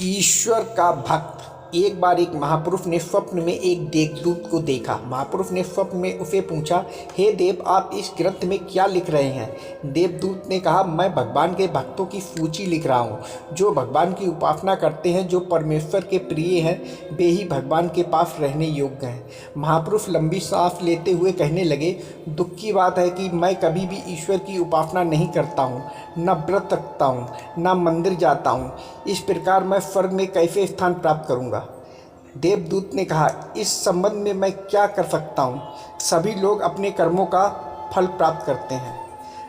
ईश्वर का भक्त। एक बार एक महापुरुष ने स्वप्न में एक देवदूत को देखा। महापुरुष ने स्वप्न में उसे पूछा, हे देव, आप इस ग्रंथ में क्या लिख रहे हैं? देवदूत ने कहा, मैं भगवान के भक्तों की सूची लिख रहा हूँ, जो भगवान की उपासना करते हैं, जो परमेश्वर के प्रिय हैं, वे ही भगवान के पास रहने योग्य हैं। महापुरुष लंबी सांस लेते हुए कहने लगे, दुख की बात है कि मैं कभी भी ईश्वर की उपासना नहीं करता हूँ, न व्रत रखता हूँ, न मंदिर जाता हूँ। इस प्रकार मैं स्वर्ग में कैसे स्थान प्राप्त करूँगा? देवदूत ने कहा, इस संबंध में मैं क्या कर सकता हूँ? सभी लोग अपने कर्मों का फल प्राप्त करते हैं।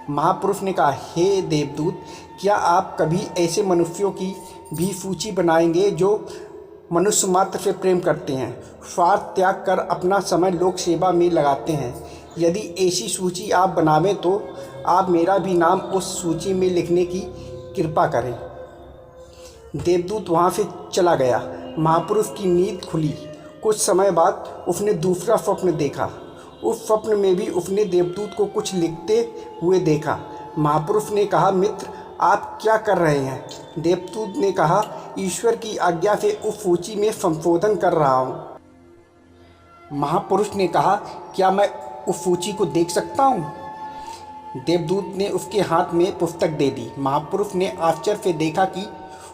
महापुरुष ने कहा, हे देवदूत, क्या आप कभी ऐसे मनुष्यों की भी सूची बनाएंगे जो मनुष्य मात्र से प्रेम करते हैं, स्वार्थ त्याग कर अपना समय लोक सेवा में लगाते हैं? यदि ऐसी सूची आप बनावें तो आप मेरा भी नाम उस सूची में लिखने की कृपा करें। देवदूत वहाँ से चला गया। महापुरुष की नींद खुली। कुछ समय बाद उसने दूसरा स्वप्न देखा। उस स्वप्न में भी उसने देवदूत को कुछ लिखते हुए देखा। महापुरुष ने कहा, मित्र, आप क्या कर रहे हैं? देवदूत ने कहा, ईश्वर की आज्ञा से उस सूची में संशोधन कर रहा हूँ। महापुरुष ने कहा, क्या मैं उस सूची को देख सकता हूँ? देवदूत ने उसके हाथ में पुस्तक दे दी। महापुरुष ने आश्चर्य से देखा कि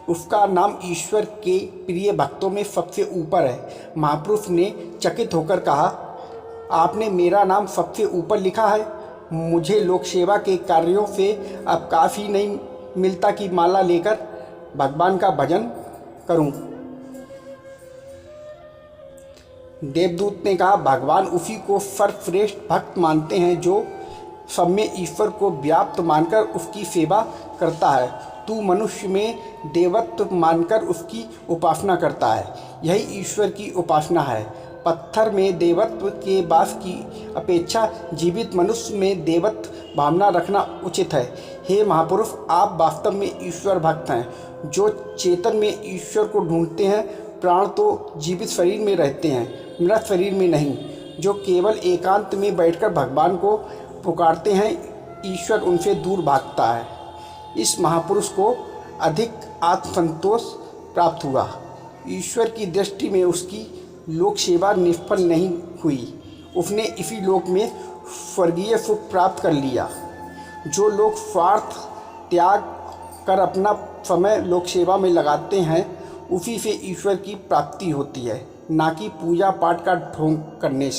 उसका नाम ईश्वर के प्रिय भक्तों में सबसे ऊपर है। महापुरुष ने चकित होकर कहा, आपने मेरा नाम सबसे ऊपर लिखा है? मुझे लोक सेवा के कार्यों से अब काफ़ी नहीं मिलता कि माला लेकर भगवान का भजन करूं? देवदूत ने कहा, भगवान उसी को सर्वश्रेष्ठ भक्त मानते हैं जो सब में ईश्वर को व्याप्त मानकर उसकी सेवा करता है। तू मनुष्य में देवत्व मानकर उसकी उपासना करता है। यही ईश्वर की उपासना है। पत्थर में देवत्व के वास की अपेक्षा जीवित मनुष्य में देवत्व भावना रखना उचित है। हे महापुरुष, आप वास्तव में ईश्वर भक्त हैं, जो चेतन में ईश्वर को ढूंढते हैं। प्राण तो जीवित शरीर में रहते हैं, मृत शरीर में नहीं। जो केवल एकांत में बैठकर भगवान को पुकारते हैं, ईश्वर उनसे दूर भागता है। इस महापुरुष को अधिक आत्मसंतोष प्राप्त हुआ। ईश्वर की दृष्टि में उसकी लोक सेवा निष्फल नहीं हुई। उसने इसी लोक में स्वर्गीय सुख प्राप्त कर लिया। जो लोग स्वार्थ त्याग कर अपना समय लोक सेवा में लगाते हैं, उसी से ईश्वर की प्राप्ति होती है, ना कि पूजा पाठ का ढोंग करने से।